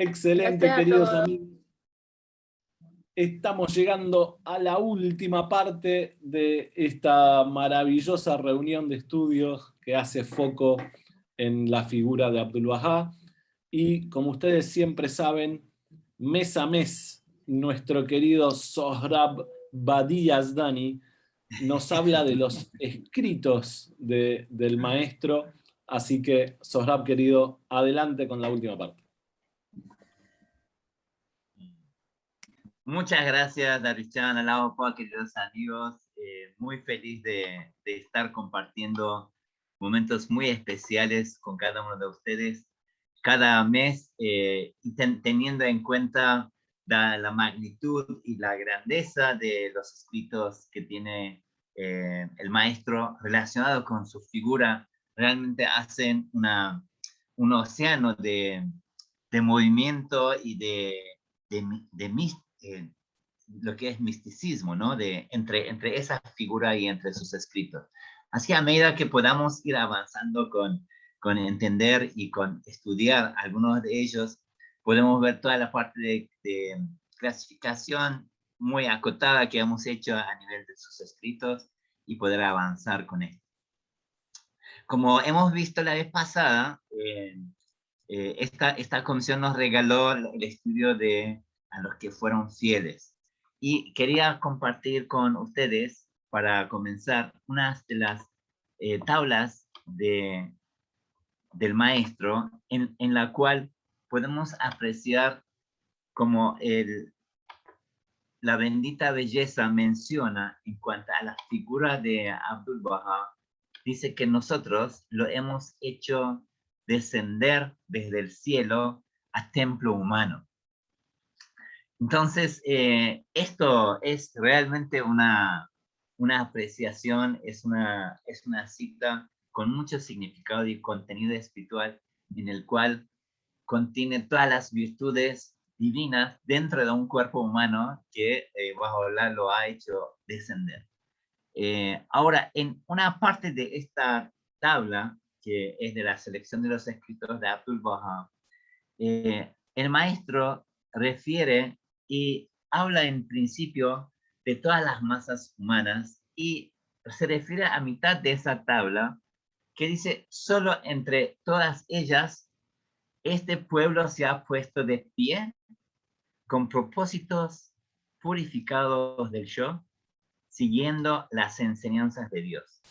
Excelente, Gracias a queridos todos. amigos. Estamos llegando a la última parte de esta maravillosa reunión de estudios que hace foco en la figura de Abdul Bahá. Y como ustedes siempre saben, mes a mes, nuestro querido Sohrab Badi Yazdani nos habla de los escritos del maestro. Así que, Sohrab, querido, adelante con la última parte. Muchas gracias, Darishan, Alaupa, queridos amigos. Muy feliz de estar compartiendo momentos muy especiales con cada uno de ustedes cada mes, y teniendo en cuenta la magnitud y la grandeza de los escritos que tiene el maestro relacionado con su figura. Realmente hacen un océano de movimiento y de lo que es misticismo, ¿no? Entre esa figura y entre sus escritos. Así, a medida que podamos ir avanzando con entender y con estudiar algunos de ellos, podemos ver toda la parte de clasificación muy acotada que hemos hecho a nivel de sus escritos y poder avanzar con esto. Como hemos visto la vez pasada, esta comisión nos regaló el estudio de a los que fueron fieles. Y quería compartir con ustedes, para comenzar, unas de las tablas del maestro, en la cual podemos apreciar como la bendita belleza menciona en cuanto a la figura de Abdul Bahá. Dice que nosotros lo hemos hecho descender desde el cielo a templo humano. Entonces, esto es realmente una apreciación, es una cita con mucho significado y contenido espiritual, en el cual contiene todas las virtudes divinas dentro de un cuerpo humano que Baha'u'lláh lo ha hecho descender. Ahora, en una parte de esta tabla, que es de la selección de los escritos de Abdul Bahá, el maestro refiere y habla en principio de todas las masas humanas, y se refiere a mitad de esa tabla que dice: solo entre todas ellas este pueblo se ha puesto de pie con propósitos purificados del yo, siguiendo las enseñanzas de Dios,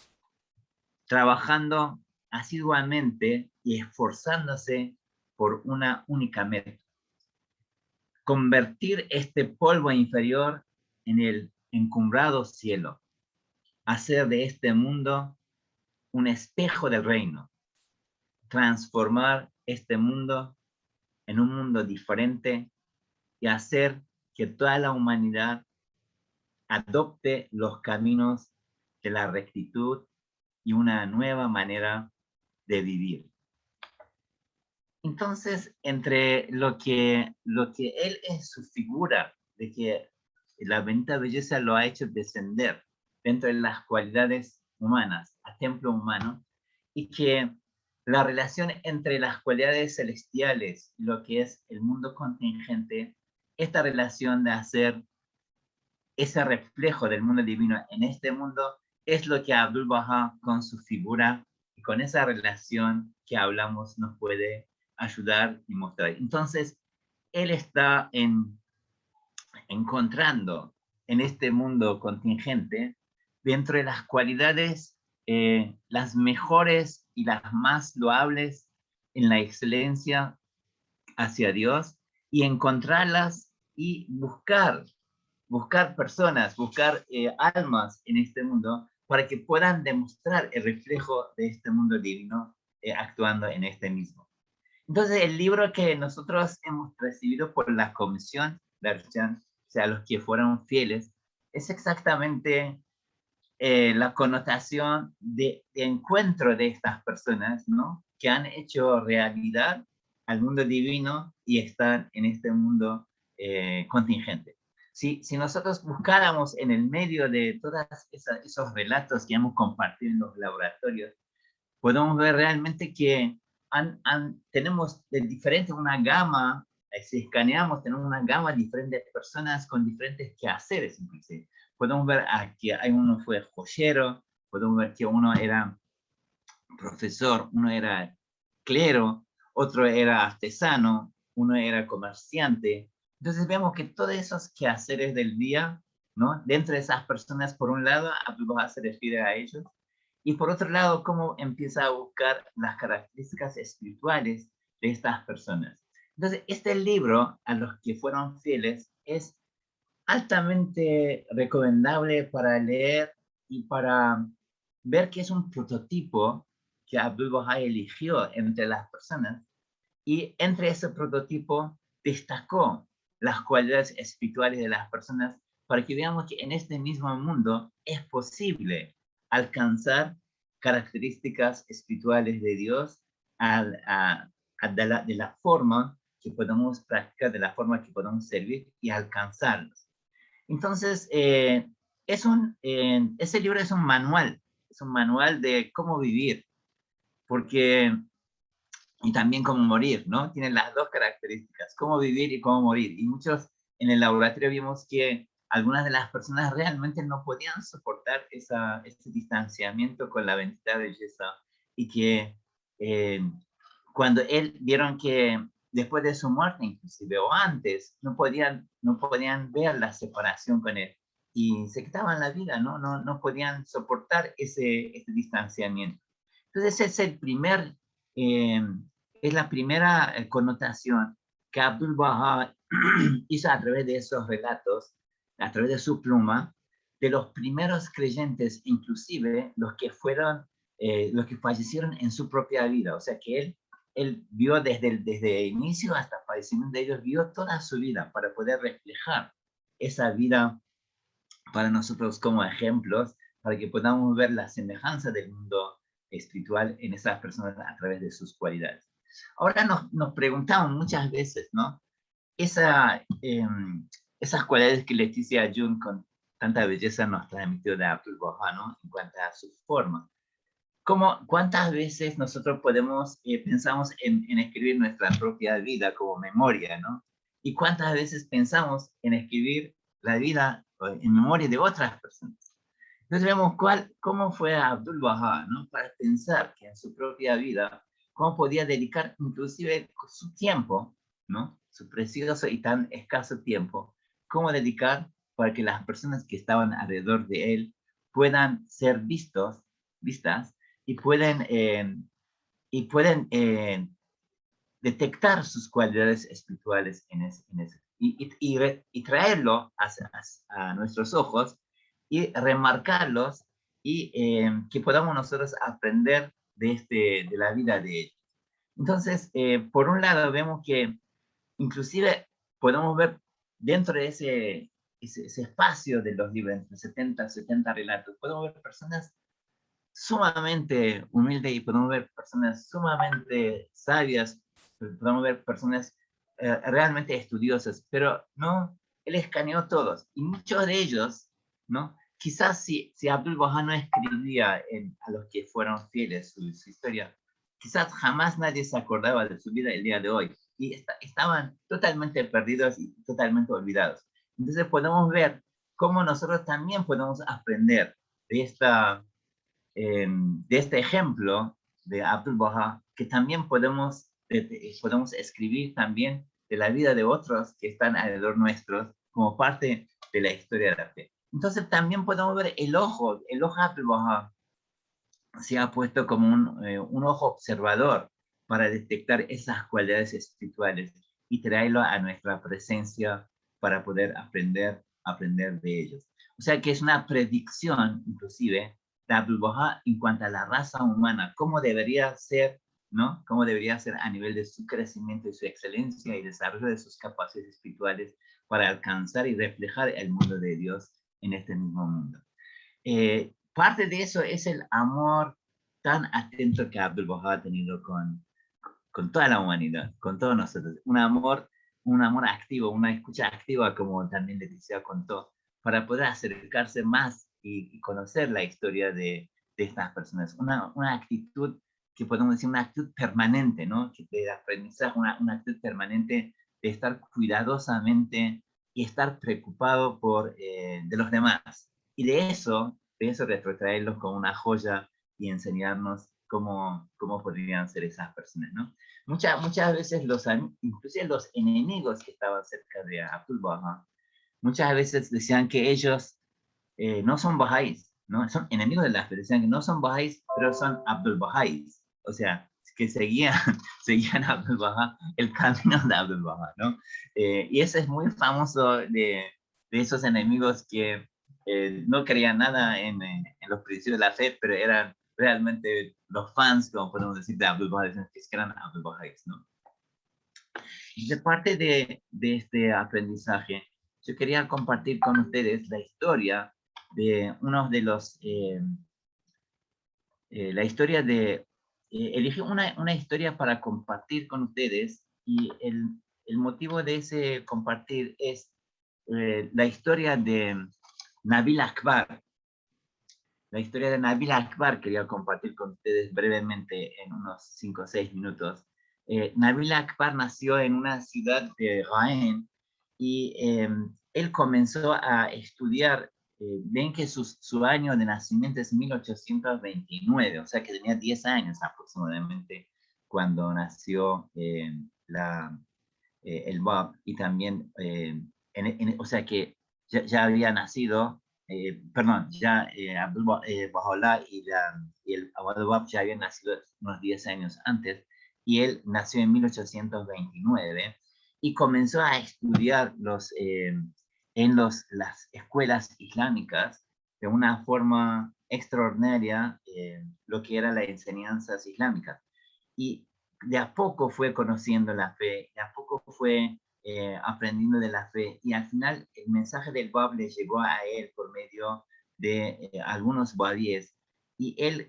trabajando asiduamente y esforzándose por una única meta: convertir este polvo inferior en el encumbrado cielo, hacer de este mundo un espejo del reino, transformar este mundo en un mundo diferente y hacer que toda la humanidad adopte los caminos de la rectitud y una nueva manera de vivir. Entonces, entre lo que él es su figura, de que la bendita belleza lo ha hecho descender dentro de las cualidades humanas a templo humano, y que la relación entre las cualidades celestiales y lo que es el mundo contingente, esta relación de hacer ese reflejo del mundo divino en este mundo, es lo que Abdul Bahá, con su figura y con esa relación que hablamos, nos puede ayudar y mostrar. Entonces, él está encontrando en este mundo contingente, dentro de las cualidades, las mejores y las más loables en la excelencia hacia Dios, y encontrarlas y buscar personas, buscar almas en este mundo, para que puedan demostrar el reflejo de este mundo divino actuando en este mismo. Entonces, el libro que nosotros hemos recibido por la comisión de Archan, o sea, los que fueron fieles, es exactamente la connotación de encuentro de estas personas, ¿no? Que han hecho realidad al mundo divino y están en este mundo contingente. Si nosotros buscáramos en el medio de todos esos relatos que hemos compartido en los laboratorios, podemos ver realmente que tenemos de diferente una gama si escaneamos, tenemos una gama diferente de personas con diferentes quehaceres, inclusive. Podemos ver que uno fue joyero, podemos ver que uno era profesor, uno era clero, otro era artesano, uno era comerciante. Entonces vemos que todos esos quehaceres del día, ¿no? Dentro de esas personas, por un lado, Abdu'l-Bahá se refiere a ellos, y por otro lado, cómo empieza a buscar las características espirituales de estas personas. Entonces, este libro, a los que fueron fieles, es altamente recomendable para leer y para ver que es un prototipo que Abdu'l-Bahá eligió entre las personas, y entre ese prototipo destacó las cualidades espirituales de las personas para que veamos que en este mismo mundo es posible alcanzar características espirituales de Dios de la forma que podemos practicar, de la forma que podemos servir y alcanzarlos. Entonces, ese libro es un manual de cómo vivir, y también cómo morir, ¿no? Tiene las dos características, cómo vivir y cómo morir. Y muchos en el laboratorio vimos que algunas de las personas realmente no podían soportar ese distanciamiento con la bendita belleza, y que cuando vieron que después de su muerte, inclusive, o antes, no podían ver la separación con él, y se quitaban la vida, no podían soportar ese distanciamiento. Entonces es la primera connotación que Abdu'l-Bahá hizo a través de esos relatos, a través de su pluma, de los primeros creyentes, inclusive los que fallecieron en su propia vida. O sea que él vio desde el inicio hasta el fallecimiento de ellos, vio toda su vida para poder reflejar esa vida para nosotros como ejemplos, para que podamos ver la semejanza del mundo espiritual en esas personas a través de sus cualidades. Ahora nos preguntamos muchas veces, ¿no? Esas cualidades que Leticia Jun con tanta belleza nos transmitió de Abdu'l-Bahá, ¿no? En cuanto a su forma. ¿Cuántas veces nosotros pensamos en escribir nuestra propia vida como memoria, ¿no? Y cuántas veces pensamos en escribir la vida en memoria de otras personas. Entonces vemos cómo fue Abdu'l-Bahá, ¿no? Para pensar que en su propia vida, cómo podía dedicar inclusive su tiempo, ¿no? Su precioso y tan escaso tiempo, cómo dedicar para que las personas que estaban alrededor de él puedan ser vistas, y pueden detectar sus cualidades espirituales y traerlo a nuestros ojos y remarcarlos, y que podamos nosotros aprender de la vida de ellos. Entonces, por un lado vemos que inclusive podemos ver dentro de ese espacio de los libros, entre 70 relatos, podemos ver personas sumamente humildes, y podemos ver personas sumamente sabias, podemos ver personas realmente estudiosas, pero no, él escaneó todos, y muchos de ellos, ¿no? Quizás si Abdu'l-Bahá no escribía a los que fueron fieles su historia, quizás jamás nadie se acordaba de su vida el día de hoy, y estaban totalmente perdidos y totalmente olvidados. Entonces podemos ver cómo nosotros también podemos aprender de este ejemplo de Abdu'l-Bahá, que también podemos escribir también de la vida de otros que están alrededor nuestros como parte de la historia de la fe. Entonces también podemos ver el ojo Abdu'l-Bahá se ha puesto como un ojo observador para detectar esas cualidades espirituales y traerlo a nuestra presencia para poder aprender de ellos. O sea que es una predicción, inclusive, de Abdu'l-Bahá en cuanto a la raza humana, cómo debería ser, ¿no? Cómo debería ser a nivel de su crecimiento y su excelencia y desarrollo de sus capacidades espirituales para alcanzar y reflejar el mundo de Dios en este mismo mundo. Parte de eso es el amor tan atento que Abdu'l-Bahá ha tenido con toda la humanidad, con todos nosotros. Un amor activo, una escucha activa, como también Leticia contó, para poder acercarse más y conocer la historia de estas personas. Una actitud que podemos decir una actitud permanente, ¿no? De aprendizaje, una actitud permanente de estar cuidadosamente y estar preocupado de los demás. Y de eso retrotraerlos como una joya y enseñarnos cómo podrían ser esas personas, ¿no? Muchas veces inclusive los enemigos que estaban cerca de Abdul Baha, muchas veces decían que ellos no son bahá'ís, ¿no? Son enemigos de la fe, decían que no son bahá'ís, pero son Abdul Bahá'ís. O sea, que seguían a Abdul Bahá, el camino de Abdul Bahá, ¿no? Y ese es muy famoso de esos enemigos que no creían nada en los principios de la fe, pero eran realmente los fans, como podemos decir, de Abdul Bahá, que eran Abdul Bahá'ís, ¿no? Y de parte de este aprendizaje, yo quería compartir con ustedes la historia de uno de los, la historia de, elegí una historia para compartir con ustedes y el motivo de ese compartir es la historia de Nabil Akbar. La historia de Nabil Akbar quería compartir con ustedes brevemente en unos 5 o 6 minutos. Nabil Akbar nació en una ciudad de Raen y él comenzó a estudiar, ven que su año de nacimiento es 1829, o sea que tenía 10 años aproximadamente cuando nació el Bab, y también, o sea que ya había nacido, perdón, ya Bahá'u'lláh y el Abdul Wahab ya habían nacido unos 10 años antes, y él nació en 1829 y comenzó a estudiar en las escuelas islámicas de una forma extraordinaria lo que eran las enseñanzas islámicas. Y de a poco fue conociendo la fe, de a poco fue aprendiendo de la fe, y al final el mensaje del Bab le llegó a él por medio de algunos babíes, y él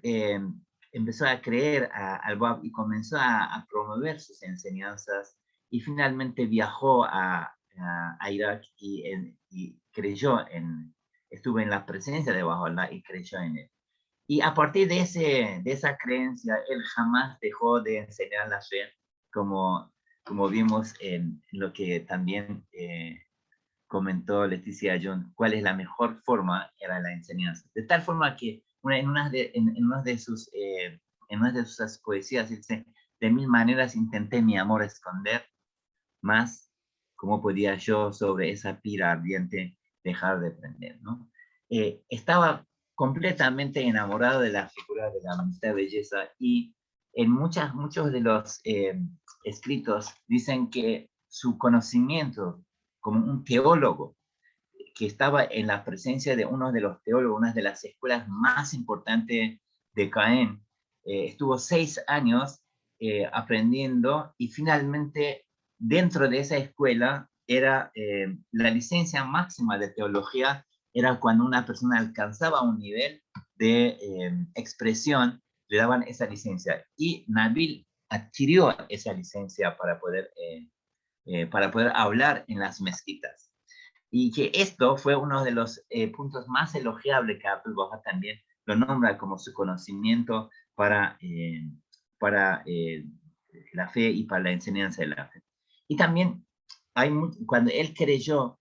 empezó a creer al Bab y comenzó a promover sus enseñanzas, y finalmente viajó a Irak y creyó estuvo en la presencia de Bahá'u'lláh y creyó en él. Y a partir de esa creencia, él jamás dejó de enseñar la fe, como vimos en lo que también comentó Leticia John, cuál es la mejor forma, era la enseñanza. De tal forma que en una de sus poesías dice: de mil maneras intenté mi amor esconder, más cómo podía yo sobre esa pira ardiente dejar de prender, ¿no? Estaba completamente enamorado de la figura de la bendita belleza, y en muchos de los escritos dicen que su conocimiento como un teólogo que estaba en la presencia de uno de los teólogos, una de las escuelas más importantes de Caen, estuvo 6 años aprendiendo, y finalmente dentro de esa escuela era la licencia máxima de teología, era cuando una persona alcanzaba un nivel de expresión, le daban esa licencia, y Nabil adquirió esa licencia para poder hablar en las mezquitas. Y que esto fue uno de los puntos más elogiables que Abdul Bahá también lo nombra como su conocimiento para la fe y para la enseñanza de la fe. Y también cuando él creyó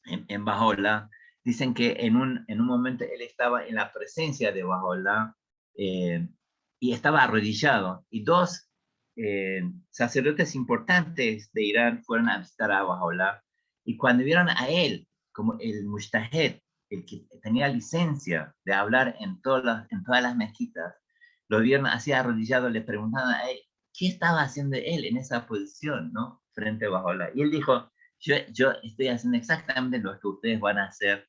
en Bahá'u'lláh, dicen que en un momento él estaba en la presencia de Bahá'u'lláh y estaba arrodillado, y dos sacerdotes importantes de Irán fueron a visitar a Bahá'u'lláh, y cuando vieron a él como el mujtahid, el que tenía licencia de hablar en todas las mezquitas, lo vieron así arrodillado, le preguntaban a él qué estaba haciendo él en esa posición, ¿no? Frente a Bahá'u'lláh. Y él dijo: yo estoy haciendo exactamente lo que ustedes van a hacer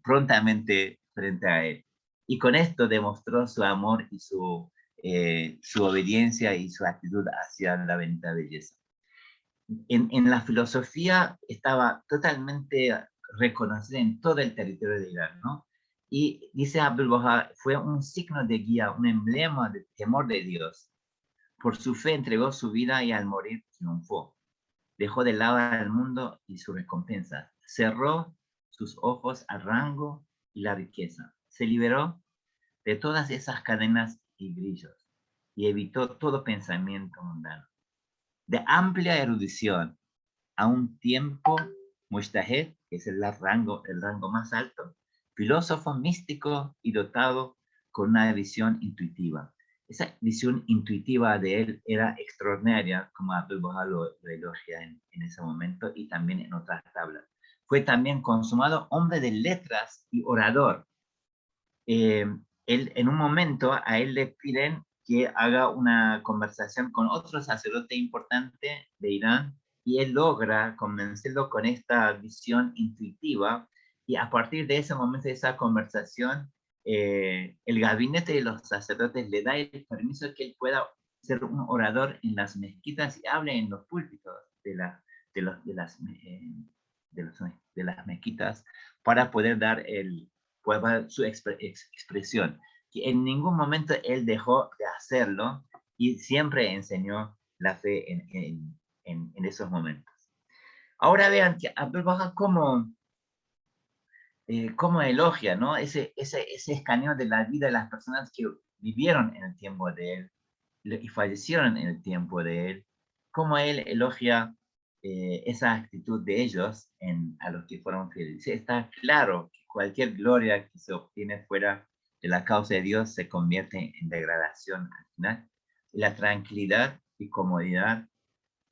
prontamente frente a él. Y con esto demostró su amor y su obediencia y su actitud hacia la bendita belleza. En la filosofía estaba totalmente reconocida en todo el territorio de Irán, ¿no? Y dice Abdul Bahá, fue un signo de guía, un emblema de temor de Dios. Por su fe entregó su vida y al morir triunfó. Dejó de lado al mundo y su recompensa. Cerró sus ojos al rango y la riqueza. Se liberó de todas esas cadenas y grillos y evitó todo pensamiento mundano. De amplia erudición a un tiempo mujtahid, que es el rango más alto, filósofo místico y dotado con una visión intuitiva. Esa visión intuitiva de él era extraordinaria, como Abdu'l-Bahá lo elogia en ese momento y también en otras tablas. Fue también consumado hombre de letras y orador. Él, en un momento a él le piden que haga una conversación con otro sacerdote importante de Irán y él logra convencerlo con esta visión intuitiva y a partir de ese momento, de esa conversación, el gabinete de los sacerdotes le da el permiso de que él pueda ser un orador en las mezquitas y hable en los púlpitos de las mezquitas para poder dar su expresión, que en ningún momento él dejó de hacerlo y siempre enseñó la fe en esos momentos. Ahora vean que Abdu'l-Bahá cómo elogia, ¿no? ese escaneo de la vida de las personas que vivieron en el tiempo de él y fallecieron en el tiempo de él, cómo él elogia esa actitud de ellos a los que fueron fieles. Está claro que cualquier gloria que se obtiene fuera de la causa de Dios se convierte en degradación al final. Y la tranquilidad y comodidad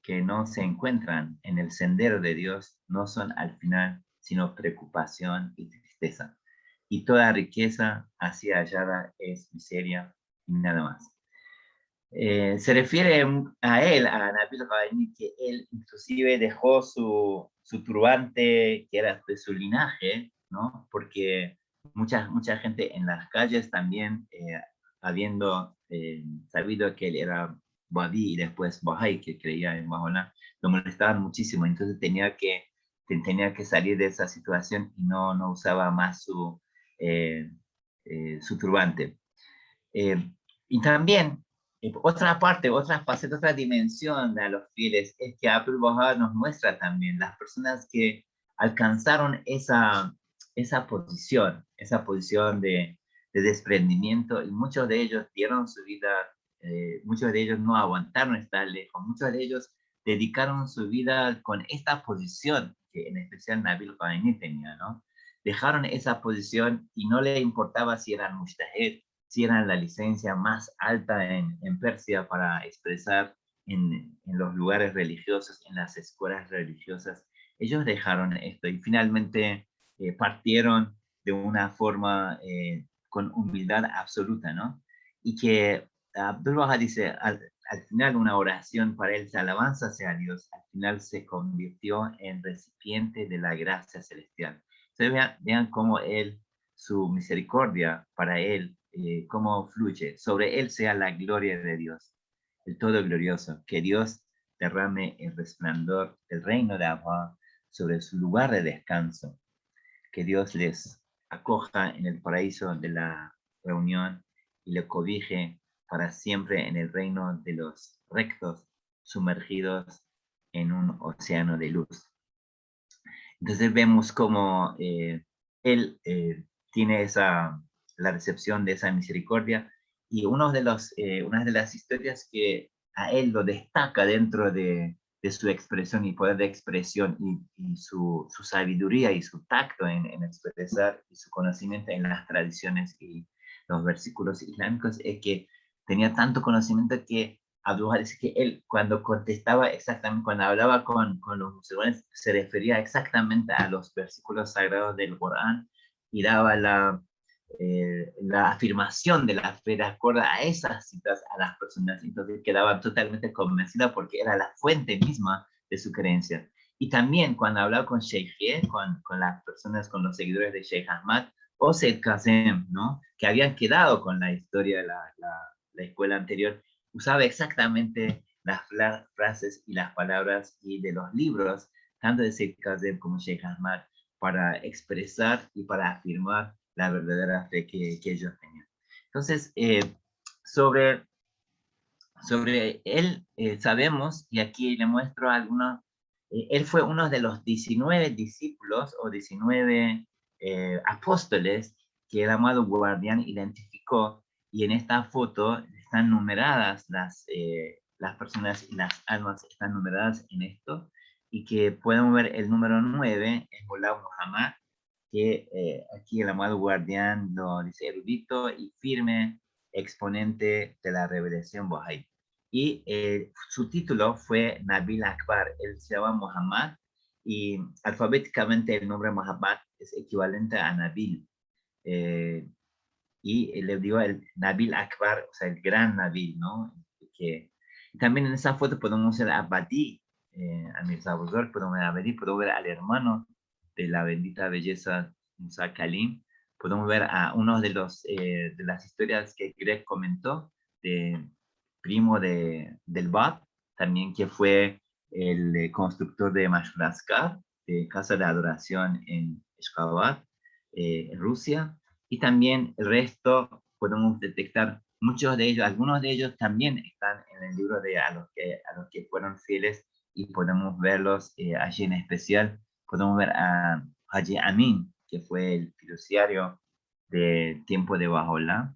que no se encuentran en el sendero de Dios no son al final sino preocupación y tristeza. Y toda riqueza así hallada es miseria y nada más. Se refiere a él, a Nabil Qaini, que él inclusive dejó su turbante que era de su linaje, ¿no? Porque mucha gente en las calles también, habiendo sabido que él era Wahhabí y después Bahá'í, que creía en Baha'u'lláh, lo molestaban muchísimo, entonces tenía que salir de esa situación y no usaba más su turbante. Y también, otra parte, otra faceta, otra dimensión de los fieles es que Abdu'l-Bahá nos muestra también las personas que alcanzaron esa posición de desprendimiento, y muchos de ellos dieron su vida, muchos de ellos no aguantaron estar lejos, muchos de ellos dedicaron su vida con esta posición que en especial Nabil Qaini tenía, ¿no? Dejaron esa posición y no le importaba si eran mujtahid, si eran la licencia más alta en Persia para expresar en los lugares religiosos, en las escuelas religiosas. Ellos dejaron esto y finalmente partieron de una forma con humildad absoluta, ¿no? Y que Abdu'l-Bahá dice, al final una oración para él, se alabanza hacia Dios, al final se convirtió en recipiente de la gracia celestial. Entonces vean cómo él, su misericordia para él, cómo fluye. Sobre él sea la gloria de Dios, el todo glorioso. Que Dios derrame el resplandor del reino de Abba sobre su lugar de descanso. Que Dios les acoja en el paraíso de la reunión y le cobije para siempre en el reino de los rectos, sumergidos en un océano de luz. Entonces vemos cómo él tiene la recepción de esa misericordia, y una de las historias que a él lo destaca dentro de su expresión y poder de expresión y su sabiduría y su tacto en expresar y su conocimiento en las tradiciones y los versículos islámicos es que tenía tanto conocimiento que Abdu'l-Bahá dice que él cuando contestaba exactamente, cuando hablaba con los musulmanes, se refería exactamente a los versículos sagrados del Corán y daba la afirmación de la fe de acuerdo a esas citas a las personas. Entonces quedaban totalmente convencidas porque era la fuente misma de su creencia. Y también cuando hablaba con Sheikh, con las personas, con los seguidores de Sheikh Ahmad o Said Kazem, ¿no? Que habían quedado con la historia de la escuela anterior, usaba exactamente las frases y las palabras y de los libros, tanto de Said Kazem como Sheikh Ahmad, para expresar y para afirmar la verdadera fe que ellos tenían. Entonces, sobre él sabemos, y aquí le muestro algunos, él fue uno de los 19 discípulos o 19 apóstoles que el amado guardián identificó, y en esta foto están numeradas las personas y las almas están numeradas en esto, y que podemos ver el número 9 es Mullah Muhammad, que aquí el amado guardián lo dice erudito y firme exponente de la revelación Bahá'í. Y su título fue Nabil Akbar, él se llama Muhammad, y alfabéticamente el nombre Muhammad es equivalente a Nabil. Y le digo el Nabil Akbar, o sea, el gran Nabil, ¿no? Que, también en esa foto podemos ver a Badi, a Mirza Buzor, podemos ver a Badi, podemos ver al hermano de la bendita belleza Musa Kalim, podemos ver a uno de las historias que Greg comentó, de primo del Bab, también que fue el constructor de Mashraskar, de casa de adoración en Ashgabat, en Rusia, y también el resto podemos detectar muchos de ellos, algunos de ellos también están en el libro de a los que fueron fieles y podemos verlos allí en especial. Podemos ver a Haji Amin, que fue el fiduciario del tiempo de Baha'u'lláh,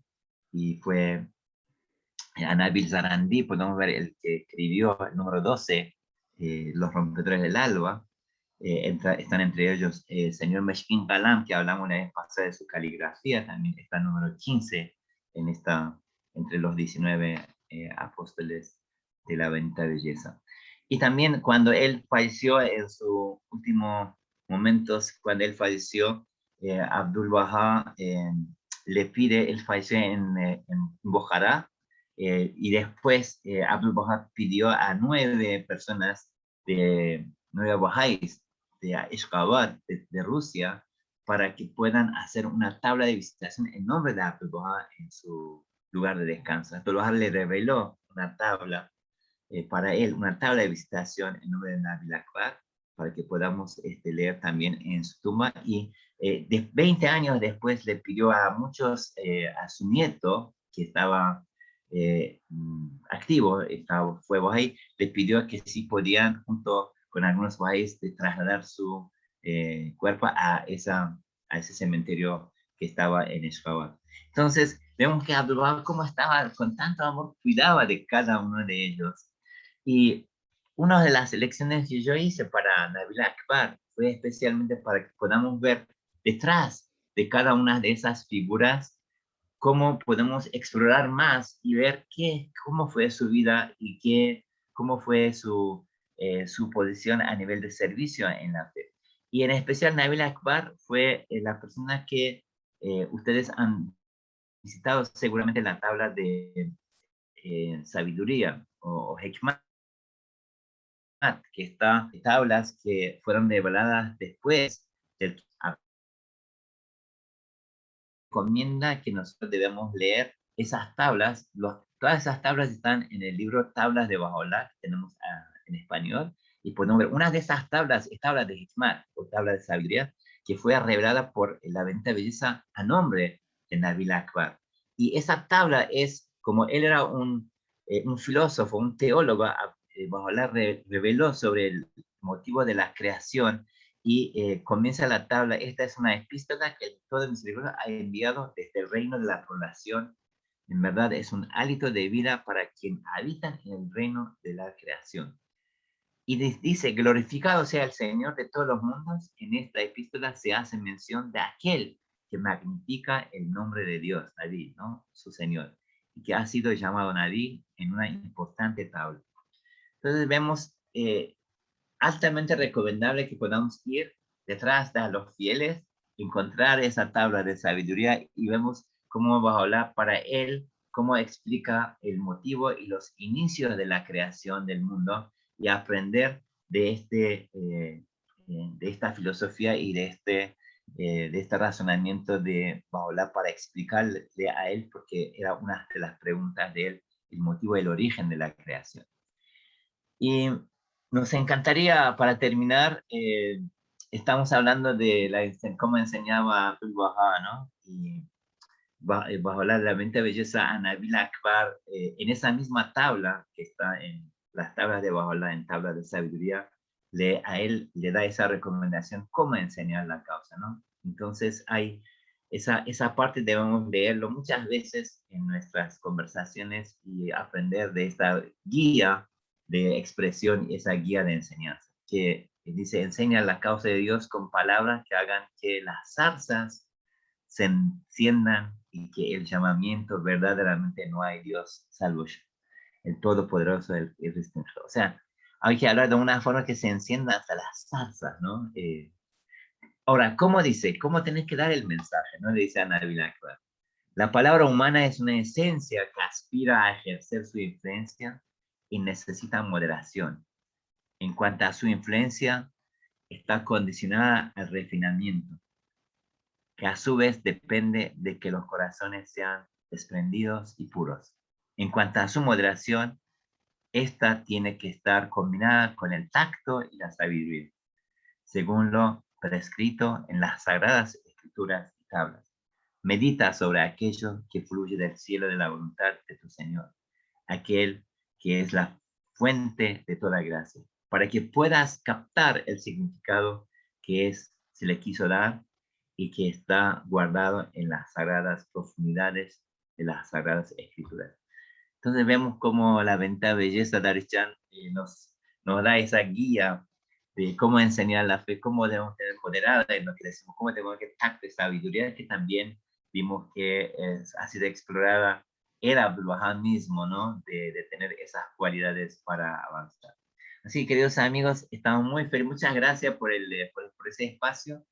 y fue a Nabil Zarandi, podemos ver el que escribió el número 12, Los rompedores del alba. Están entre ellos el señor Meshkin Kalam, que hablamos una vez pasada de su caligrafía, también está el número 15 en entre los 19 apóstoles de la bendita belleza. Y también cuando él falleció en sus últimos momentos, cuando él falleció, Abdul Baha le pide, él falleció en Bujará, y después Abdul Baha pidió a 9 personas de 9 Bahá'ís de Ashgabat, de Rusia, para que puedan hacer una tabla de visitación en nombre de Abdul Baha en su lugar de descanso. Abdul Baha le reveló una tabla para él, una tabla de visitación en nombre de Nabil Akbar, para que podamos leer también en su tumba. Y 20 años después le pidió a muchos, a su nieto, que estaba activo, fue Bahá'í, le pidió que si podían, junto con algunos Bahá'ís, trasladar su cuerpo a ese cementerio que estaba en Ashgabat. Entonces, vemos que Abdul Baha, como estaba con tanto amor, cuidaba de cada uno de ellos. Y una de las elecciones que yo hice para Nabil Akbar fue especialmente para que podamos ver detrás de cada una de esas figuras cómo podemos explorar más y ver cómo fue su vida y cómo fue su posición a nivel de servicio en la fe. Y en especial Nabil Akbar fue la persona que ustedes han visitado seguramente en la tabla de sabiduría o Hekmat, que está tablas que fueron reveladas después del recomienda que nosotros debemos leer esas tablas. Todas esas tablas están en el libro Tablas de Baha'u'lláh, que tenemos en español, y podemos ver una de esas tablas, es tabla de Hikmat, o tabla de sabiduría, que fue revelada por la bendita belleza a nombre de Nabil Akbar. Y esa tabla es, como él era un filósofo, un teólogo, Baha'u'lláh reveló sobre el motivo de la creación, y comienza la tabla. Esta es una epístola que el todo misericordia ha enviado desde el reino de la población. En verdad es un hálito de vida para quien habita en el reino de la creación. Y dice, glorificado sea el Señor de todos los mundos. En esta epístola se hace mención de aquel que magnifica el nombre de Dios, Naví, ¿no? Su Señor, y que ha sido llamado Naví en una importante tabla. Entonces vemos altamente recomendable que podamos ir detrás de los fieles, encontrar esa tabla de sabiduría y vemos cómo Baha'u'lláh para él, cómo explica el motivo y los inicios de la creación del mundo y aprender de esta filosofía y de este razonamiento de Baha'u'lláh para explicarle a él, porque era una de las preguntas de él, el motivo del origen de la creación. Y nos encantaría, para terminar, estamos hablando de cómo enseñaba Abdul Baha, ¿no? Y bajo la mente belleza a Nabil Akbar, en esa misma tabla que está en las tablas de Baha'u'lláh, en tabla de sabiduría, a él le da esa recomendación, cómo enseñar la causa, ¿no? Entonces hay esa parte debemos leerlo muchas veces en nuestras conversaciones y aprender de esta guía de expresión y esa guía de enseñanza. que dice, enseña la causa de Dios con palabras que hagan que las zarzas se enciendan y que el llamamiento verdaderamente no hay Dios salvo yo, el Todopoderoso, el Restringidor. O sea, hay que hablar de una forma que se encienda hasta las zarzas, ¿no? Ahora, ¿cómo dice? ¿Cómo tenés que dar el mensaje? ¿No? Le dice a Nabil Akbar. La palabra humana es una esencia que aspira a ejercer su influencia y necesita moderación. En cuanto a su influencia, está condicionada al refinamiento, que a su vez depende de que los corazones sean desprendidos y puros. En cuanto a su moderación, esta tiene que estar combinada con el tacto y la sabiduría, según lo prescrito en las sagradas escrituras y tablas. Medita sobre aquello que fluye del cielo de la voluntad de tu Señor, aquel que es la fuente de toda gracia, para que puedas captar el significado que se le quiso dar y que está guardado en las sagradas profundidades de las sagradas escrituras. Entonces vemos cómo la venta belleza de Arichan nos da esa guía de cómo enseñar la fe, cómo debemos tener moderada en lo que decimos, cómo tenemos que tacto y sabiduría, que también vimos que ha sido explorada el Abdul Wahab mismo, ¿no? De tener esas cualidades para avanzar. Así, queridos amigos, estamos muy felices. Muchas gracias por ese espacio.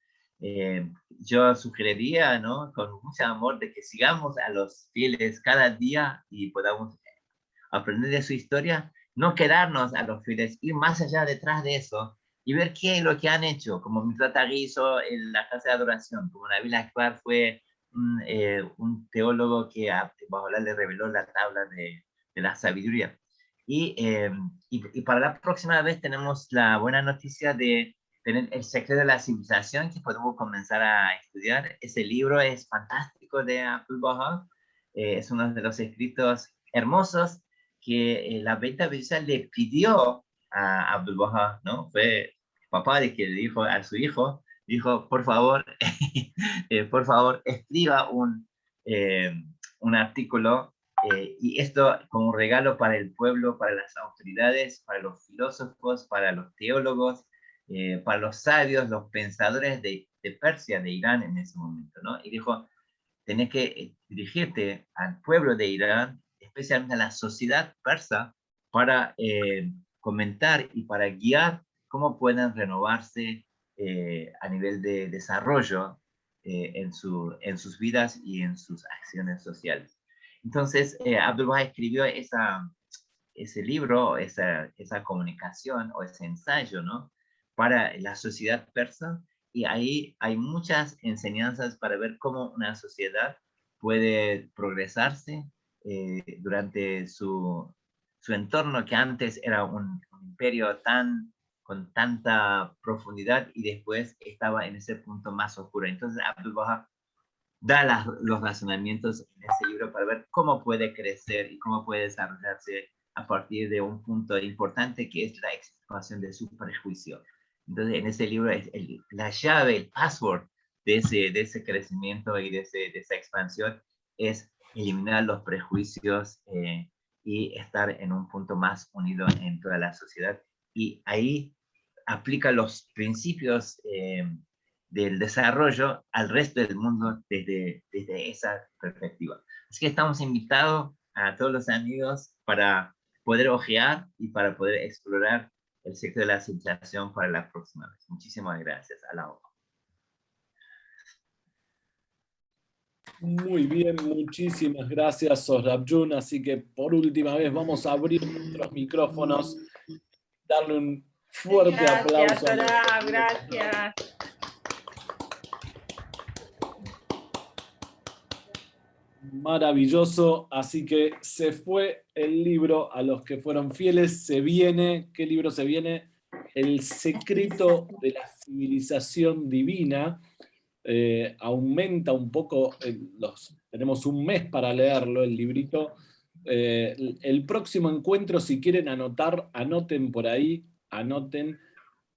Yo sugeriría, ¿no? Con mucho amor, de que sigamos a los fieles cada día y podamos aprender de su historia, no quedarnos a los fieles, ir más allá detrás de eso y ver qué es lo que han hecho, como Miftah Taghi hizo en la casa de adoración, como Nabil Akbar fue un teólogo que a Baha'u'lláh le reveló la tabla de la sabiduría. Y para la próxima vez tenemos la buena noticia de tener El secreto de la civilización, que podemos comenzar a estudiar. Ese libro es fantástico de Abdul Wahab, es uno de los escritos hermosos que la Beta Bella le pidió a Abdul Wahab, ¿no? Fue papá de que le dijo a su hijo, dijo, por favor, escriba un artículo, y esto como regalo para el pueblo, para las autoridades, para los filósofos, para los teólogos, para los sabios, los pensadores de Persia, de Irán en ese momento, ¿no? Y dijo, tenés que dirigirte al pueblo de Irán, especialmente a la sociedad persa, para comentar y para guiar cómo pueden renovarse a nivel de desarrollo en sus vidas y en sus acciones sociales. Entonces, Abdul Wahab escribió ese libro, esa comunicación o ese ensayo, ¿no? Para la sociedad persa, y ahí hay muchas enseñanzas para ver cómo una sociedad puede progresarse durante su entorno, que antes era un imperio con tanta profundidad y después estaba en ese punto más oscuro. Entonces Abdul Wahab da los razonamientos en ese libro para ver cómo puede crecer y cómo puede desarrollarse a partir de un punto importante, que es la extirpación de su prejuicio. Entonces, en ese libro es la llave, el password de ese crecimiento y de esa expansión es eliminar los prejuicios y estar en un punto más unido en toda la sociedad. Y ahí aplica los principios del desarrollo al resto del mundo desde esa perspectiva. Así que estamos invitados a todos los amigos para poder ojear y para poder explorar el sector de la civilización para la próxima vez. Muchísimas gracias. A la hora. Muy bien, muchísimas gracias, Sohrab Jun. Así que por última vez vamos a abrir nuestros micrófonos, darle un fuerte aplauso. Sohrab, gracias. Maravilloso, así que se fue el libro. A los que fueron fieles, se viene. ¿Qué libro se viene? El secreto de la civilización divina. Aumenta un poco, tenemos un mes para leerlo, el librito. El próximo encuentro, si quieren anotar, anoten por ahí, anoten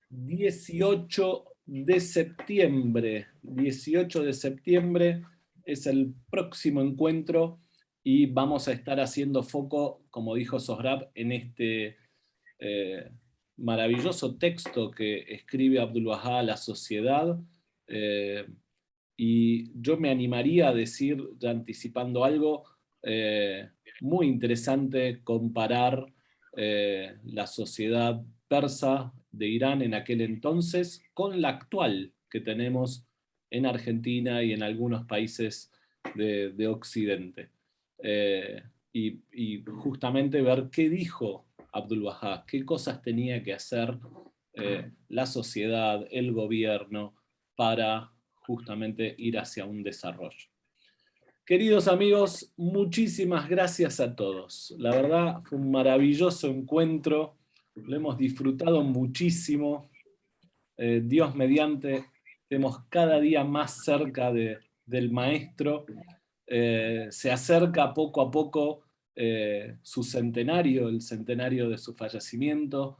18 de septiembre. 18 de septiembre es el próximo encuentro y vamos a estar haciendo foco, como dijo Sohrab, en maravilloso texto que escribe Abdul Wahab a la sociedad, y yo me animaría a decir, ya anticipando algo, muy interesante comparar la sociedad persa de Irán en aquel entonces con la actual que tenemos en Argentina y en algunos países de Occidente. Y justamente ver qué dijo Abdul Wahab, qué cosas tenía que hacer la sociedad, el gobierno, para justamente ir hacia un desarrollo. Queridos amigos, muchísimas gracias a todos. La verdad fue un maravilloso encuentro, lo hemos disfrutado muchísimo. Dios mediante, estemos cada día más cerca del maestro. Se acerca poco a poco su centenario, el centenario de su fallecimiento.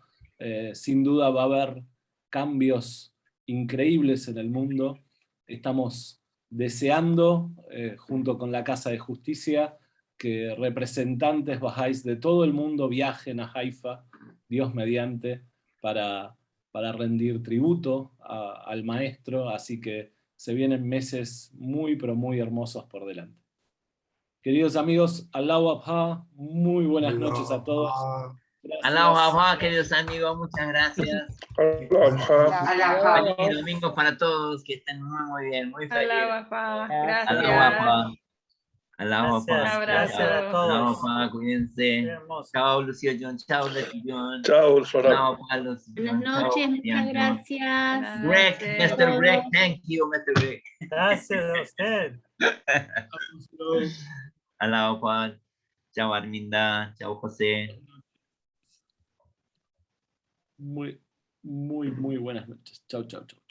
Sin duda va a haber cambios increíbles en el mundo. Estamos deseando, junto con la Casa de Justicia, que representantes bahá'ís de todo el mundo viajen a Haifa, Dios mediante, para rendir tributo al maestro, así que se vienen meses muy, pero muy hermosos por delante. Queridos amigos, Allahu Akbar, muy buenas noches a todos. Allahu Gracias. Akbar, queridos amigos, muchas gracias. Allahu Feliz domingo para todos, que estén muy, muy bien, muy felices. Akbar. Allahu Gracias. Akbar. Allahu Akbar. Un abrazo. Allahu Akbar, cuídense. Chao, Lucio John. Chao, Leti John. Chao, Farah. Allahu Akbar, Lucio John. Buenas noches, muchas gracias. Greg, Buenas Mr. Greg, thank you, Mr. Greg. Gracias a usted. Allahu Akbar. Chao, Arminda. Chao, José. Muy, muy, muy buenas noches. Chau, chau, chau.